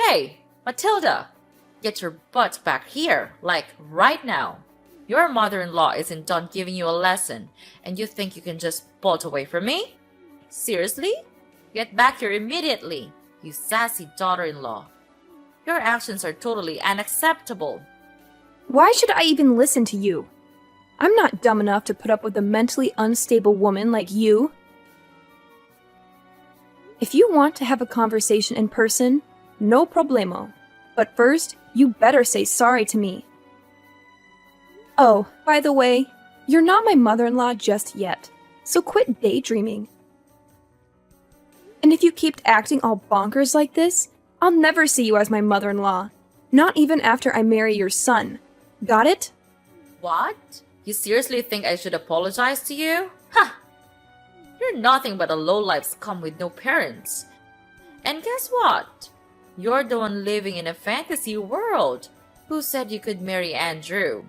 Hey, Matilda, get your butt back here, like right now. Your mother-in-law isn't done giving you a lesson, and you think you can just bolt away from me? Seriously? Get back here immediately, you sassy daughter-in-law. Your actions are totally unacceptable. Why should I even listen to you? I'm not dumb enough to put up with a mentally unstable woman like you. If you want to have a conversation in person, no problemo. But first, you better say sorry to me. Oh, by the way, you're not my mother-in-law just yet, so quit daydreaming. And if you keep acting all bonkers like this, I'll never see you as my mother-in-law. Not even after I marry your son. Got it? What? You seriously think I should apologize to you? Ha! You're nothing but a lowlife scum with no parents. And guess what? You're the one living in a fantasy world. Who said you could marry Andrew?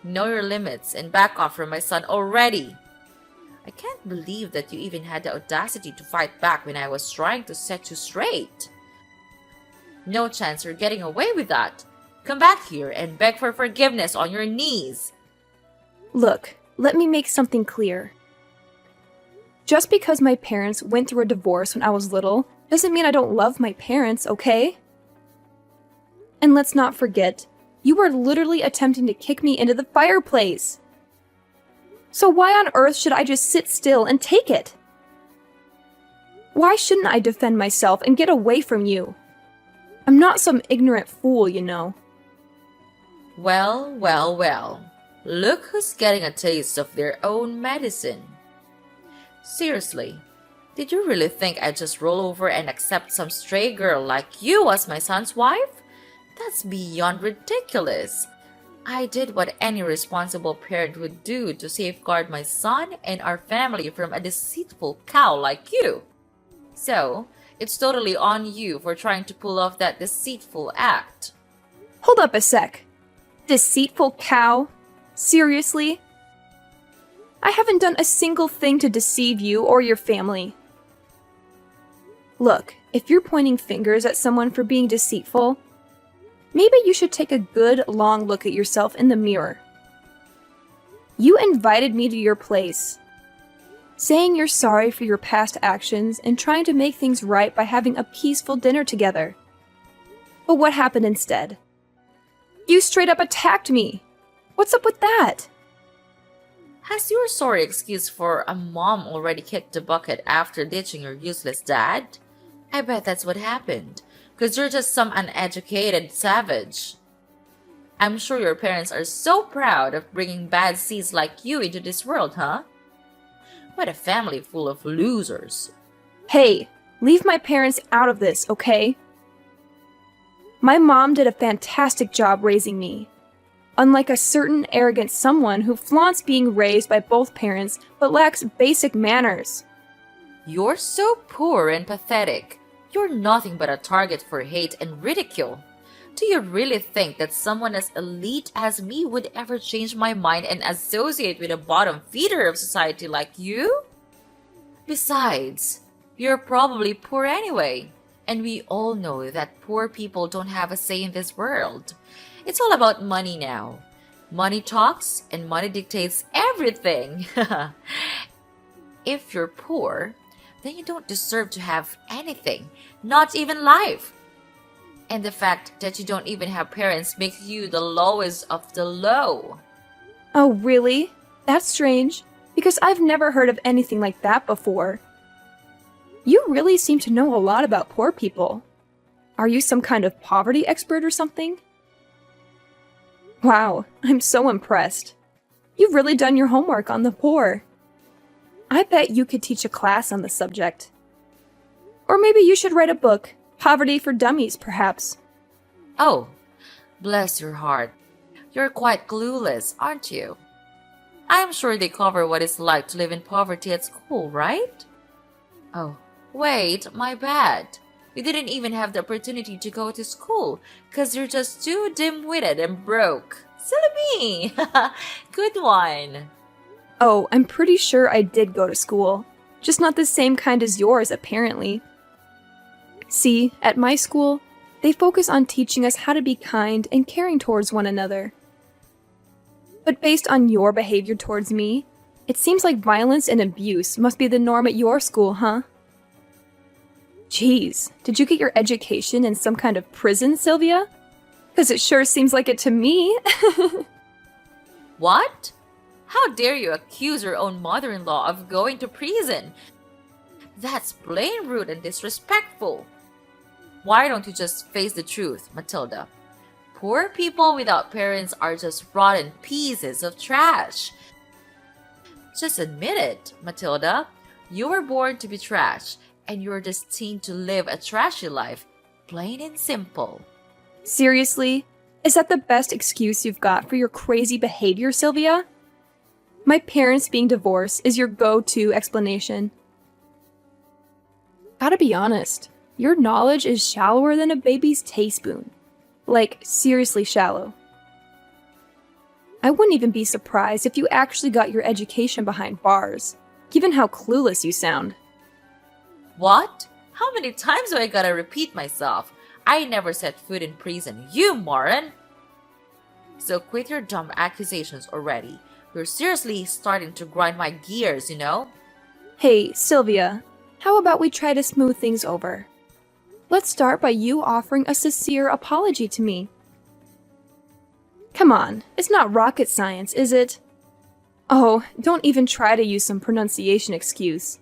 Know your limits and back off from my son already. I can't believe that you even had the audacity to fight back when I was trying to set you straight. No chance you're getting away with that. Come back here and beg for forgiveness on your knees. Look, let me make something clear. Just because my parents went through a divorce when I was little doesn't mean I don't love my parents, okay? And let's not forget, you were literally attempting to kick me into the fireplace. So why on earth should I just sit still and take it? Why shouldn't I defend myself and get away from you? I'm not some ignorant fool, you know. Well, well, well. Look who's getting a taste of their own medicine. Seriously, did you really think I'd just roll over and accept some stray girl like you as my son's wife? That's beyond ridiculous. I did what any responsible parent would do to safeguard my son and our family from a deceitful cow like you. So, it's totally on you for trying to pull off that deceitful act. Hold up a sec. Deceitful cow? Seriously? I haven't done a single thing to deceive you or your family. Look, if you're pointing fingers at someone for being deceitful, maybe you should take a good, long look at yourself in the mirror. You invited me to your place, saying you're sorry for your past actions and trying to make things right by having a peaceful dinner together. But what happened instead? You straight up attacked me. What's up with that? Has your sorry excuse for a mom already kicked the bucket after ditching your useless dad? I bet that's what happened. Because you're just some uneducated savage. I'm sure your parents are so proud of bringing bad seeds like you into this world, huh? What a family full of losers. Hey, leave my parents out of this, okay? My mom did a fantastic job raising me. Unlike a certain arrogant someone who flaunts being raised by both parents but lacks basic manners. You're so poor and pathetic. You're nothing but a target for hate and ridicule. Do you really think that someone as elite as me would ever change my mind and associate with a bottom feeder of society like you? Besides, you're probably poor anyway, and we all know that poor people don't have a say in this world. It's all about money now. Money talks and money dictates everything. If you're poor, then you don't deserve to have anything, not even life. And the fact that you don't even have parents makes you the lowest of the low. Oh, really? That's strange, because I've never heard of anything like that before. You really seem to know a lot about poor people. Are you some kind of poverty expert or something? Wow, I'm so impressed. You've really done your homework on the poor. I bet you could teach a class on the subject. Or maybe you should write a book, Poverty for Dummies, perhaps. Oh, bless your heart. You're quite clueless, aren't you? I'm sure they cover what it's like to live in poverty at school, right? Oh, wait, my bad. You didn't even have the opportunity to go to school because you're just too dim-witted and broke. Silly me! Good one. Oh, I'm pretty sure I did go to school. Just not the same kind as yours, apparently. See, at my school, They focus on teaching us how to be kind and caring towards one another. But based on your behavior towards me, it seems like violence and abuse must be the norm at your school, huh? Jeez, did you get your education in some kind of prison, Sylvia? Because it sure seems like it to me. What? How dare you accuse your own mother-in-law of going to prison? That's plain rude and disrespectful. Why don't you just face the truth, Matilda? Poor people without parents are just rotten pieces of trash. Just admit it, Matilda. You were born to be trash, and you're destined to live a trashy life, plain and simple. Seriously? Is that the best excuse you've got for your crazy behavior, Sylvia? My parents being divorced is your go-to explanation. Gotta be honest, your knowledge is shallower than a baby's teaspoon. Like, seriously shallow. I wouldn't even be surprised if you actually got your education behind bars, given how clueless you sound. What? How many times do I gotta repeat myself? I never set foot in prison, you moron! So quit your dumb accusations already. You're seriously starting to grind my gears, you know? Hey, Sylvia, how about we try to smooth things over? Let's start by you offering a sincere apology to me. Come on, it's not rocket science, is it? Oh, don't even try to use some pronunciation excuse.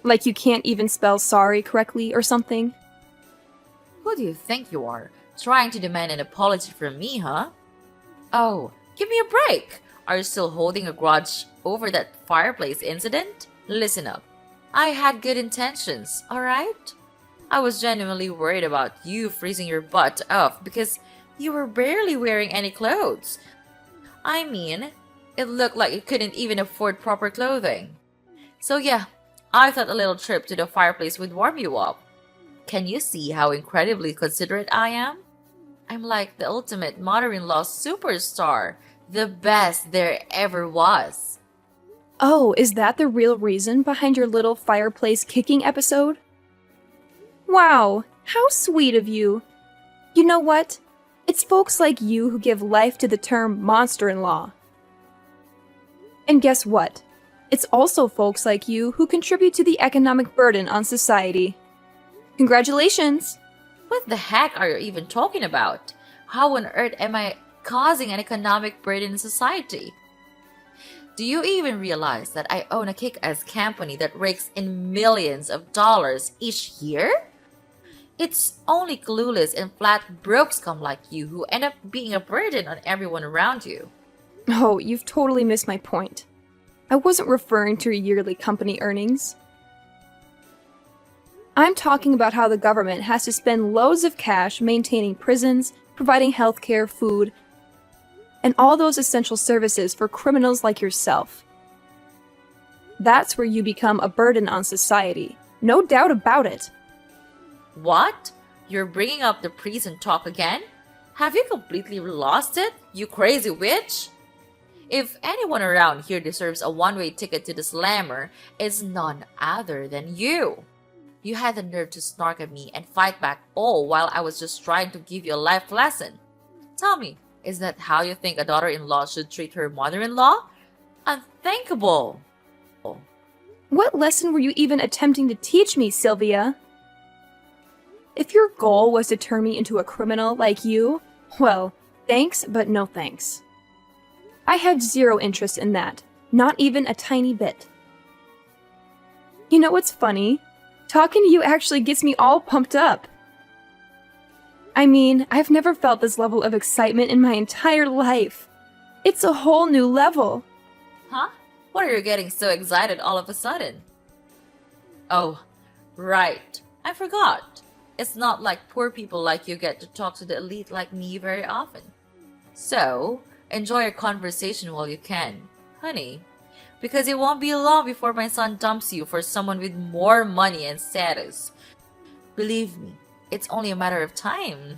Like you can't even spell sorry correctly or something. Who do you think you are? Trying to demand an apology from me, huh? Oh, give me a break! Are you still holding a grudge over that fireplace incident? Listen up. I had good intentions, alright? I was genuinely worried about you freezing your butt off because you were barely wearing any clothes. I mean, it looked like you couldn't even afford proper clothing. So yeah, I thought a little trip to the fireplace would warm you up. Can you see how incredibly considerate I am? I'm like the ultimate mother-in-law superstar, the best there ever was. Oh, is that the real reason behind your little fireplace kicking episode? Wow, how sweet of you. You know what? It's folks like you who give life to the term monster-in-law. And guess what? It's also folks like you who contribute to the economic burden on society. Congratulations! What the heck are you even talking about? How on earth am I causing an economic burden in society? Do you even realize that I own a kick-ass company that rakes in millions of dollars each year? It's only clueless and flat broke scum like you who end up being a burden on everyone around you. Oh, you've totally missed my point. I wasn't referring to your yearly company earnings. I'm talking about how the government has to spend loads of cash maintaining prisons, providing healthcare, food, and all those essential services for criminals like yourself. That's where you become a burden on society. No doubt about it. What? You're bringing up the prison talk again? Have you completely lost it, you crazy witch? If anyone around here deserves a one-way ticket to the slammer, it's none other than you. You had the nerve to snark at me and fight back all while I was just trying to give you a life lesson. Tell me, is that how you think a daughter-in-law should treat her mother-in-law? Unthinkable! What lesson were you even attempting to teach me, Sylvia? If your goal was to turn me into a criminal like you, well, thanks, but no thanks. I have zero interest in that, not even a tiny bit. You know what's funny? Talking to you actually gets me all pumped up. I mean, I've never felt this level of excitement in my entire life. It's a whole new level. Huh? What are you getting so excited all of a sudden? Oh, right. I forgot. It's not like poor people like you get to talk to the elite like me very often. So, enjoy your conversation while you can, honey. Because it won't be long before my son dumps you for someone with more money and status. Believe me, it's only a matter of time.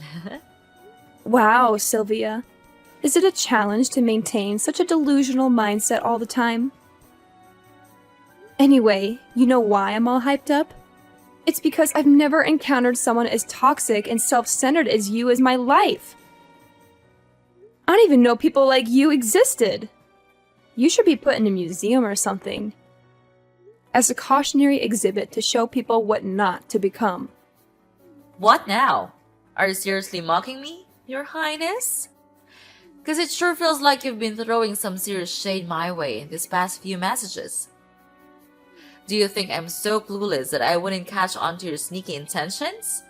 Wow, Sylvia. Is it a challenge to maintain such a delusional mindset all the time? Anyway, you know why I'm all hyped up? It's because I've never encountered someone as toxic and self-centered as you as my life. I don't even know people like you existed. You should be put in a museum or something, as a cautionary exhibit to show people what not to become. What now? Are you seriously mocking me, Your Highness? Because it sure feels like you've been throwing some serious shade my way in these past few messages. Do you think I'm so clueless that I wouldn't catch on to your sneaky intentions?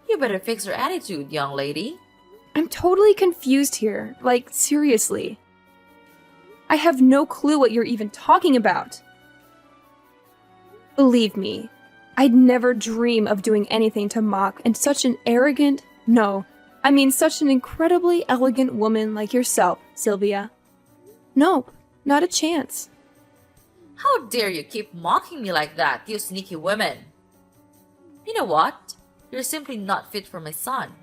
You better fix your attitude, young lady. I'm totally confused here, like seriously. I have no clue what you're even talking about. Believe me, I'd never dream of doing anything to mock and such an such an incredibly elegant woman like yourself, Sylvia. Nope, not a chance. How dare you keep mocking me like that, you sneaky woman? You know what? You're simply not fit for my son.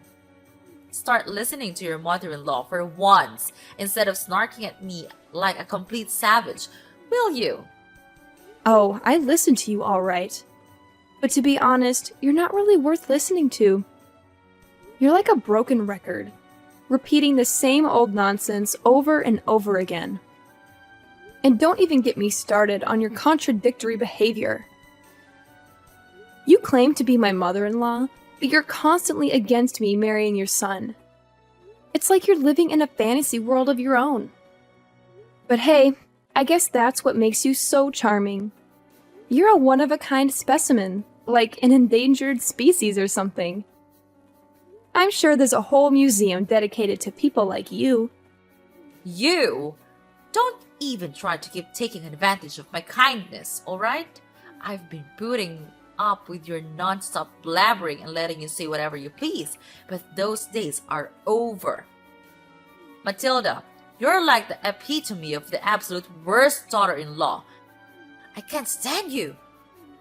Start listening to your mother-in-law for once instead of snarking at me like a complete savage, will you? Oh, I listen to you all right. But to be honest, you're not really worth listening to. You're like a broken record, repeating the same old nonsense over and over again. And don't even get me started on your contradictory behavior. You claim to be my mother-in-law, but you're constantly against me marrying your son. It's like you're living in a fantasy world of your own. But hey, I guess that's what makes you so charming. You're a one-of-a-kind specimen, like an endangered species or something. I'm sure there's a whole museum dedicated to people like you. You? Don't even try to keep taking advantage of my kindness, alright? I've been putting up with your non-stop blabbering and letting you say whatever you please, but those days are over. Matilda, you're like the epitome of the absolute worst daughter-in-law. I can't stand you.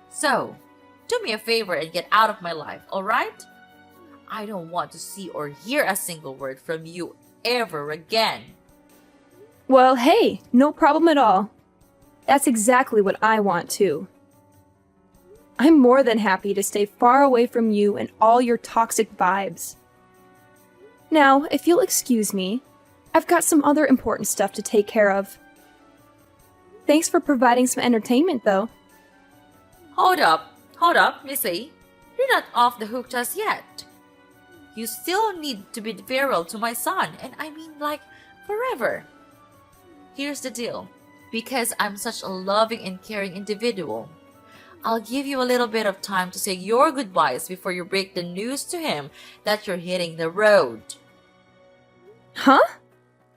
So, do me a favor and get out of my life, alright? I don't want to see or hear a single word from you ever again. Well, hey, no problem at all. That's exactly what I want too. I'm more than happy to stay far away from you and all your toxic vibes. Now, if you'll excuse me, I've got some other important stuff to take care of. Thanks for providing some entertainment, though. Hold up, Missy. You're not off the hook just yet. You still need to be farewell to my son, and I mean like forever. Here's the deal. Because I'm such a loving and caring individual, I'll give you a little bit of time to say your goodbyes before you break the news to him that you're hitting the road. Huh?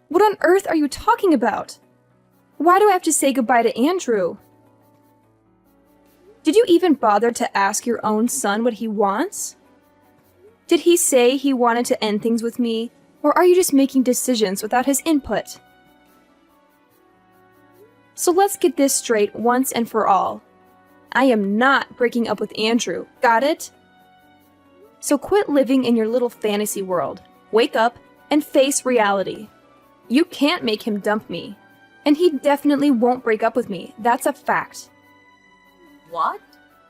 What on earth are you talking about? Why do I have to say goodbye to Andrew? Did you even bother to ask your own son what he wants? Did he say he wanted to end things with me, or are you just making decisions without his input? So let's get this straight once and for all. I am not breaking up with Andrew, got it? So quit living in your little fantasy world, wake up, and face reality. You can't make him dump me, and he definitely won't break up with me, that's a fact. What?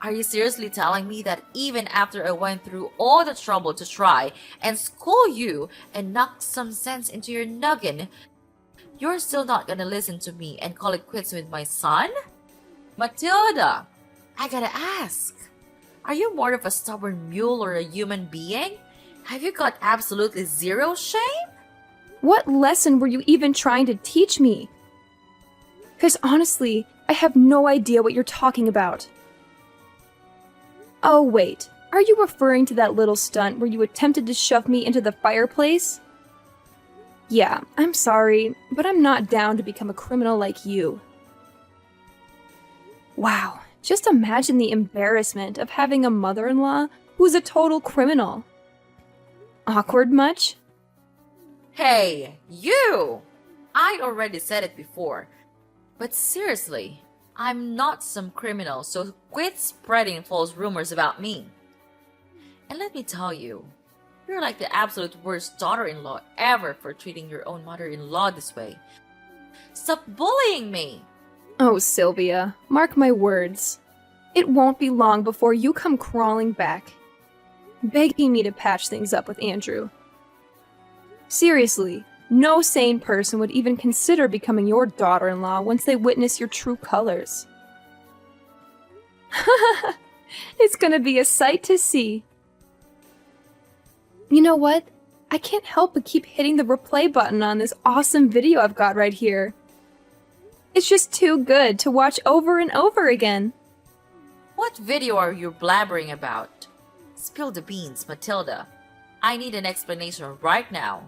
Are you seriously telling me that even after I went through all the trouble to try and school you and knock some sense into your noggin, you're still not gonna listen to me and call it quits with my son? Matilda, I gotta ask, are you more of a stubborn mule or a human being? Have you got absolutely zero shame? What lesson were you even trying to teach me? 'Cause honestly, I have no idea what you're talking about. Oh wait, are you referring to that little stunt where you attempted to shove me into the fireplace? Yeah, I'm sorry, but I'm not down to become a criminal like you. Wow, just imagine the embarrassment of having a mother-in-law who's a total criminal. Awkward much? Hey, you! I already said it before. But seriously, I'm not some criminal, so quit spreading false rumors about me. And let me tell you, you're like the absolute worst daughter-in-law ever for treating your own mother-in-law this way. Stop bullying me! Oh, Sylvia, mark my words. It won't be long before you come crawling back, begging me to patch things up with Andrew. Seriously, no sane person would even consider becoming your daughter-in-law once they witness your true colors. It's gonna be a sight to see. You know what? I can't help but keep hitting the replay button on this awesome video I've got right here. It's just too good to watch over and over again. What video are you blabbering about? Spill the beans, Matilda. I need an explanation right now.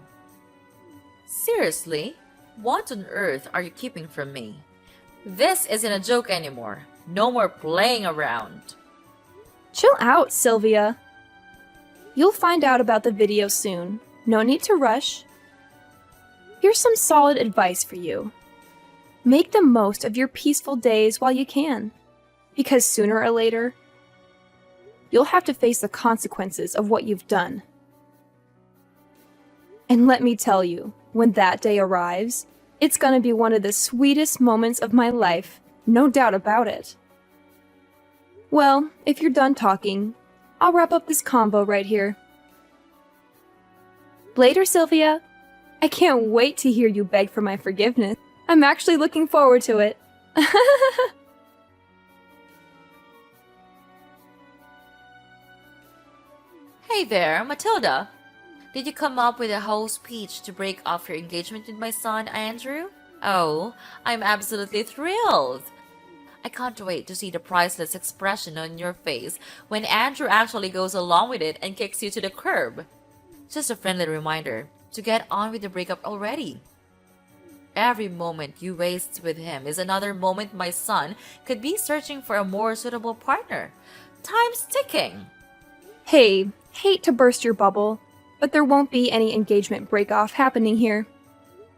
Seriously? What on earth are you keeping from me? This isn't a joke anymore. No more playing around. Chill out, Sylvia. You'll find out about the video soon. No need to rush. Here's some solid advice for you. Make the most of your peaceful days while you can, because sooner or later, you'll have to face the consequences of what you've done. And let me tell you, when that day arrives, it's gonna be one of the sweetest moments of my life, no doubt about it. Well, if you're done talking, I'll wrap up this convo right here. Later, Sylvia. I can't wait to hear you beg for my forgiveness. I'm actually looking forward to it. Hey there, Matilda. Did you come up with a whole speech to break off your engagement with my son, Andrew? Oh, I'm absolutely thrilled. I can't wait to see the priceless expression on your face when Andrew actually goes along with it and kicks you to the curb. Just a friendly reminder to get on with the breakup already. Every moment you waste with him is another moment my son could be searching for a more suitable partner. Time's ticking. Hey, hate to burst your bubble, but there won't be any engagement break-off happening here.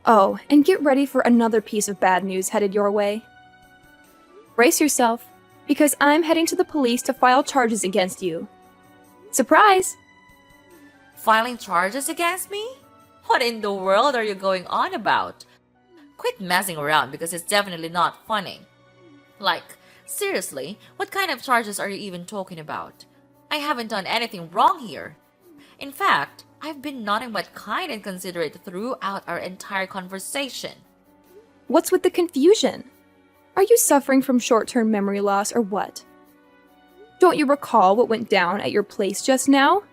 Oh, and get ready for another piece of bad news headed your way. Brace yourself, because I'm heading to the police to file charges against you. Surprise! Filing charges against me? What in the world are you going on about? Quit messing around because it's definitely not funny. Like, seriously, what kind of charges are you even talking about? I haven't done anything wrong here. In fact, I've been nothing but kind and considerate throughout our entire conversation. What's with the confusion? Are you suffering from short-term memory loss or what? Don't you recall what went down at your place just now?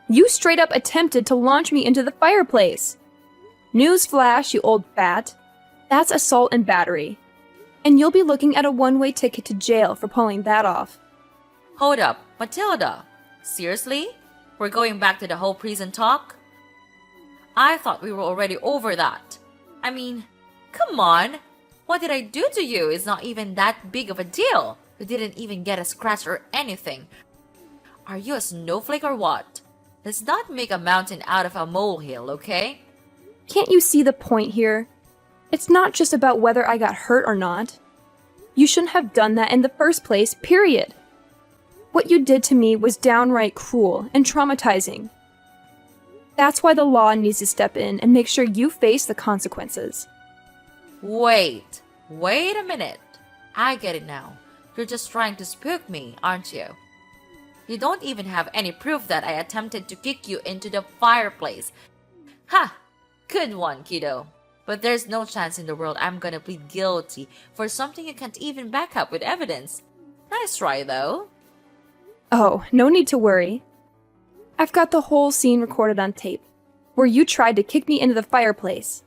You straight up attempted to launch me into the fireplace. Newsflash, you old bat. That's assault and battery. And you'll be looking at a one-way ticket to jail for pulling that off. Hold up, Matilda. Seriously? We're going back to the whole prison talk? I thought we were already over that. I mean, come on. What did I do to you is not even that big of a deal. You didn't even get a scratch or anything. Are you a snowflake or what? Let's not make a mountain out of a molehill, okay? Can't you see the point here? It's not just about whether I got hurt or not. You shouldn't have done that in the first place, period. What you did to me was downright cruel and traumatizing. That's why the law needs to step in and make sure you face the consequences. Wait a minute. I get it now. You're just trying to spook me, aren't you? You don't even have any proof that I attempted to kick you into the fireplace. Ha! Good one, kiddo. But there's no chance in the world I'm gonna plead guilty for something you can't even back up with evidence. Nice try, though. Oh, no need to worry. I've got the whole scene recorded on tape, where you tried to kick me into the fireplace.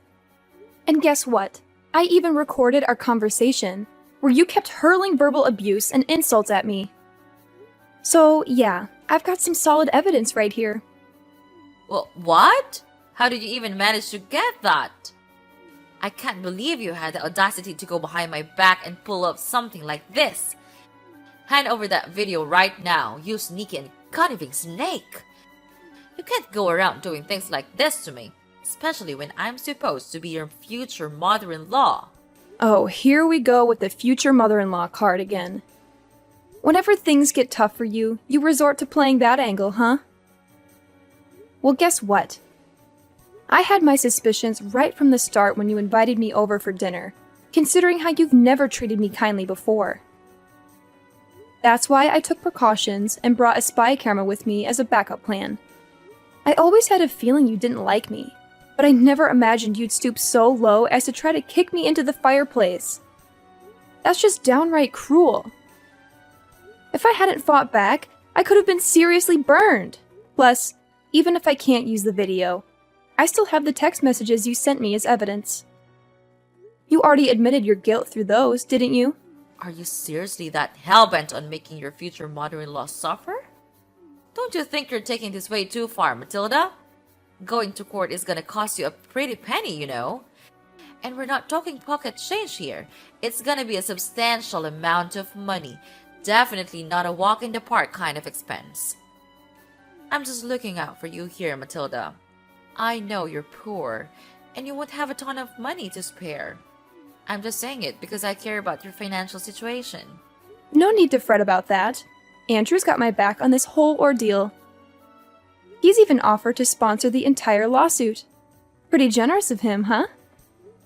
And guess what? I even recorded our conversation, where you kept hurling verbal abuse and insults at me. So, yeah, I've got some solid evidence right here. Well, what? How did you even manage to get that? I can't believe you had the audacity to go behind my back and pull up something like this. Hand over that video right now, you sneaky and conniving snake. You can't go around doing things like this to me, especially when I'm supposed to be your future mother-in-law. Oh, here we go with the future mother-in-law card again. Whenever things get tough for you, you resort to playing that angle, huh? Well, guess what? I had my suspicions right from the start when you invited me over for dinner, considering how you've never treated me kindly before. That's why I took precautions and brought a spy camera with me as a backup plan. I always had a feeling you didn't like me, but I never imagined you'd stoop so low as to try to kick me into the fireplace. That's just downright cruel. If I hadn't fought back, I could have been seriously burned. Plus, even if I can't use the video, I still have the text messages you sent me as evidence. You already admitted your guilt through those, didn't you? Are you seriously that hell-bent on making your future mother-in-law suffer? Don't you think you're taking this way too far, Matilda? Going to court is gonna cost you a pretty penny, you know. And we're not talking pocket change here. It's gonna be a substantial amount of money. Definitely not a walk in the park kind of expense. I'm just looking out for you here, Matilda. I know you're poor, and you won't have a ton of money to spare. I'm just saying it because I care about your financial situation. No need to fret about that. Andrew's got my back on this whole ordeal. He's even offered to sponsor the entire lawsuit. Pretty generous of him, huh?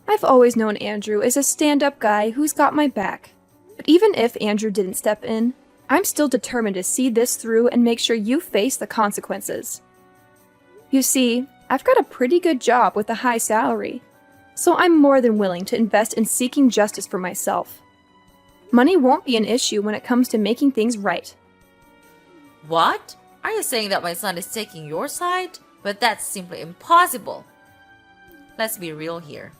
I've always known Andrew as a stand-up guy who's got my back. But even if Andrew didn't step in, I'm still determined to see this through and make sure you face the consequences. You see, I've got a pretty good job with a high salary, so I'm more than willing to invest in seeking justice for myself. Money won't be an issue when it comes to making things right. What? Are you saying that my son is taking your side? But that's simply impossible. Let's be real here.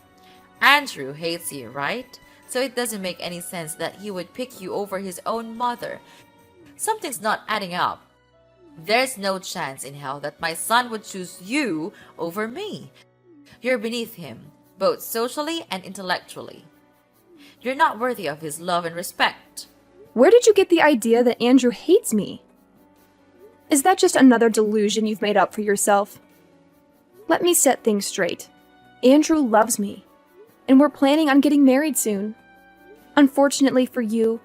Andrew hates you, right? So it doesn't make any sense that he would pick you over his own mother. Something's not adding up. There's no chance in hell that my son would choose you over me. You're beneath him, both socially and intellectually. You're not worthy of his love and respect. Where did you get the idea that Andrew hates me? Is that just another delusion you've made up for yourself? Let me set things straight. Andrew loves me, and we're planning on getting married soon. Unfortunately for you,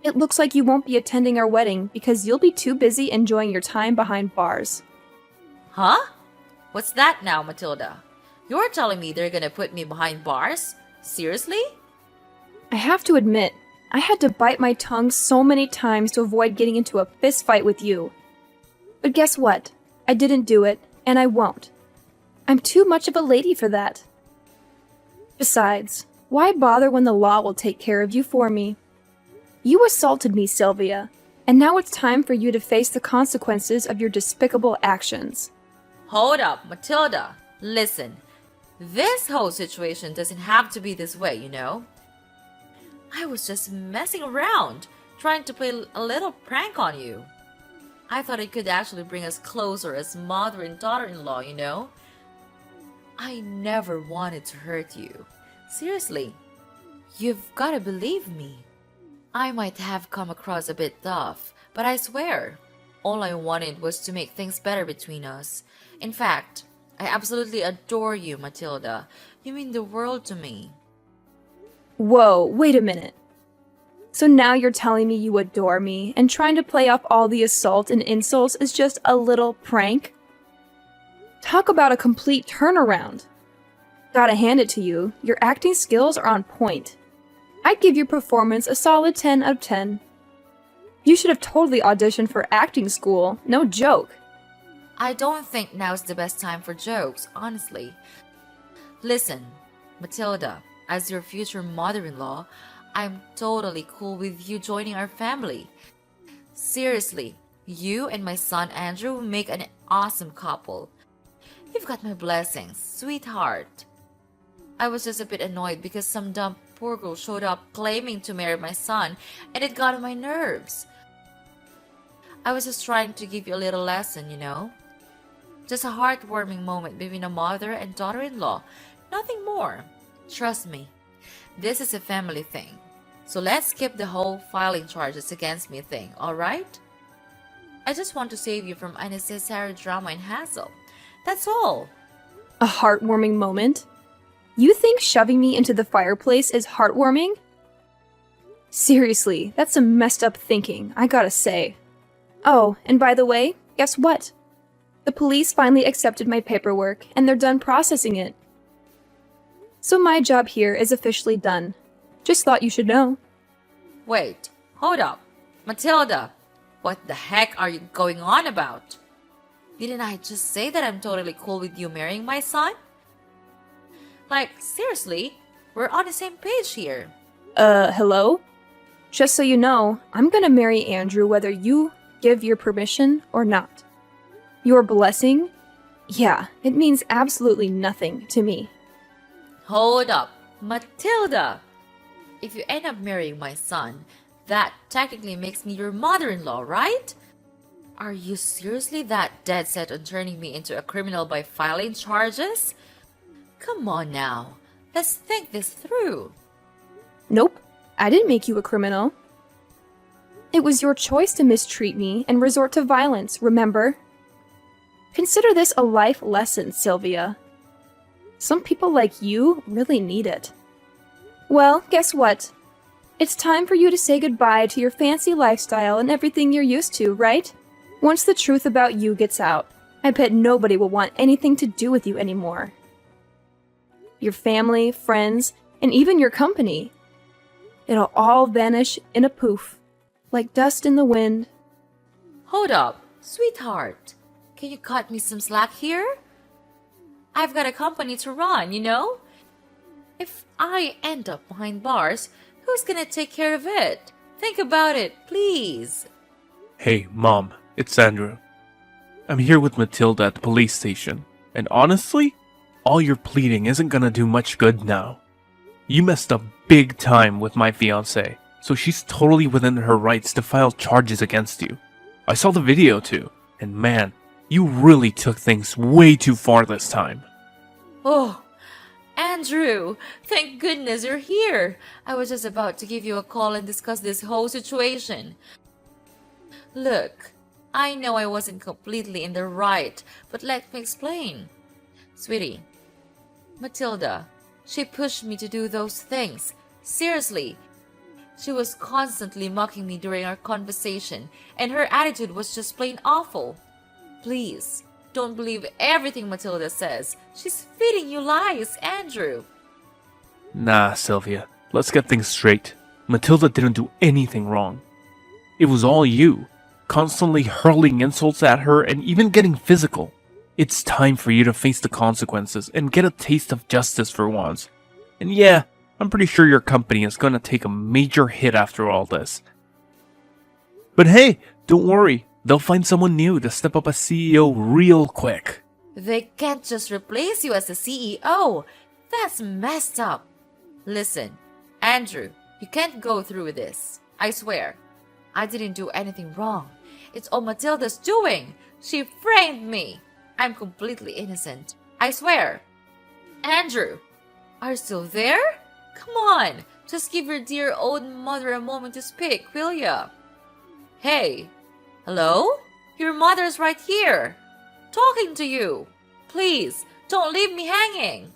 it looks like you won't be attending our wedding because you'll be too busy enjoying your time behind bars. Huh? What's that now, Matilda? You're telling me they're gonna put me behind bars? Seriously? I have to admit, I had to bite my tongue so many times to avoid getting into a fist fight with you. But guess what? I didn't do it, and I won't. I'm too much of a lady for that. Besides, why bother when the law will take care of you for me? You assaulted me, Sylvia, and now it's time for you to face the consequences of your despicable actions. Hold up, Matilda. Listen, this whole situation doesn't have to be this way, you know? I was just messing around, trying to play a little prank on you. I thought it could actually bring us closer as mother and daughter-in-law, you know? I never wanted to hurt you. Seriously, you've gotta believe me. I might have come across a bit tough, but I swear, all I wanted was to make things better between us. In fact, I absolutely adore you, Matilda. You mean the world to me. Whoa, wait a minute. So now you're telling me you adore me, and trying to play off all the assault and insults is just a little prank? Talk about a complete turnaround. Gotta hand it to you, your acting skills are on point. I'd give your performance a solid 10 out of 10. You should have totally auditioned for acting school, no joke. I don't think now's the best time for jokes, honestly. Listen, Matilda, as your future mother-in-law, I'm totally cool with you joining our family. Seriously, you and my son Andrew will make an awesome couple. You've got my blessings, sweetheart. I was just a bit annoyed because some dumb poor girl showed up claiming to marry my son, and it got on my nerves. I was just trying to give you a little lesson, you know? Just a heartwarming moment between a mother and daughter-in-law. Nothing more. Trust me, this is a family thing. So let's skip the whole filing charges against me thing, alright? I just want to save you from unnecessary drama and hassle. That's all. A heartwarming moment? You think shoving me into the fireplace is heartwarming? Seriously, that's some messed up thinking, I gotta say. Oh, and by the way, guess what? The police finally accepted my paperwork, and they're done processing it. So my job here is officially done. Just thought you should know. Wait, hold up. Matilda, what the heck are you going on about? Didn't I just say that I'm totally cool with you marrying my son? Like, seriously, we're on the same page here. Hello? Just so you know, I'm gonna marry Andrew whether you give your permission or not. Your blessing? Yeah, it means absolutely nothing to me. Hold up, Matilda! If you end up marrying my son, that technically makes me your mother-in-law, right? Are you seriously that dead set on turning me into a criminal by filing charges? Come on now, let's think this through. Nope, I didn't make you a criminal. It was your choice to mistreat me and resort to violence, remember? Consider this a life lesson, Sylvia. Some people like you really need it. Well, guess what? It's time for you to say goodbye to your fancy lifestyle and everything you're used to, right? Once the truth about you gets out, I bet nobody will want anything to do with you anymore. Your family, friends, and even your company. It'll all vanish in a poof, like dust in the wind. Hold up, sweetheart. Can you cut me some slack here? I've got a company to run, you know? If I end up behind bars, who's gonna take care of it? Think about it, please. Hey, Mom, it's Andrew. I'm here with Matilda at the police station, and honestly, all your pleading isn't gonna do much good now. You messed up big time with my fiancée, so she's totally within her rights to file charges against you. I saw the video too, and man, you really took things way too far this time. Oh, Andrew, thank goodness you're here. I was just about to give you a call and discuss this whole situation. Look, I know I wasn't completely in the right, but let me explain. Sweetie, Matilda, she pushed me to do those things. Seriously. She was constantly mocking me during our conversation, and her attitude was just plain awful. Please, don't believe everything Matilda says. She's feeding you lies, Andrew. Nah, Sylvia, let's get things straight. Matilda didn't do anything wrong. It was all you, constantly hurling insults at her and even getting physical. It's time for you to face the consequences and get a taste of justice for once. And yeah, I'm pretty sure your company is gonna take a major hit after all this. But hey, don't worry. They'll find someone new to step up as CEO real quick. They can't just replace you as the CEO. That's messed up. Listen, Andrew, you can't go through with this. I swear. I didn't do anything wrong. It's all Matilda's doing. She framed me. I'm completely innocent. I swear. Andrew, are you still there? Come on, just give your dear old mother a moment to speak, will ya? Hey, hello? Your mother's right here, talking to you. Please, don't leave me hanging.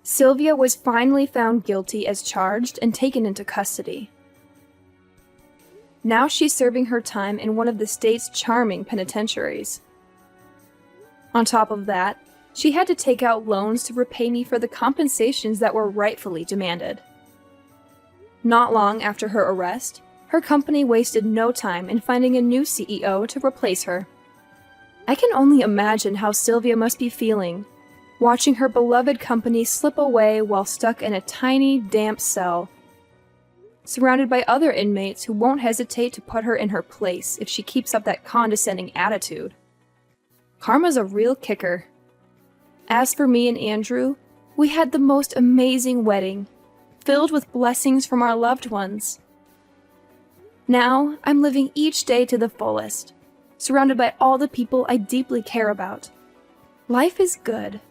Sylvia was finally found guilty as charged and taken into custody. Now she's serving her time in one of the state's charming penitentiaries. On top of that, she had to take out loans to repay me for the compensations that were rightfully demanded. Not long after her arrest, her company wasted no time in finding a new CEO to replace her. I can only imagine how Sylvia must be feeling, watching her beloved company slip away while stuck in a tiny, damp cell, surrounded by other inmates who won't hesitate to put her in her place if she keeps up that condescending attitude. Karma's a real kicker. As for me and Andrew, we had the most amazing wedding, filled with blessings from our loved ones. Now, I'm living each day to the fullest, surrounded by all the people I deeply care about. Life is good.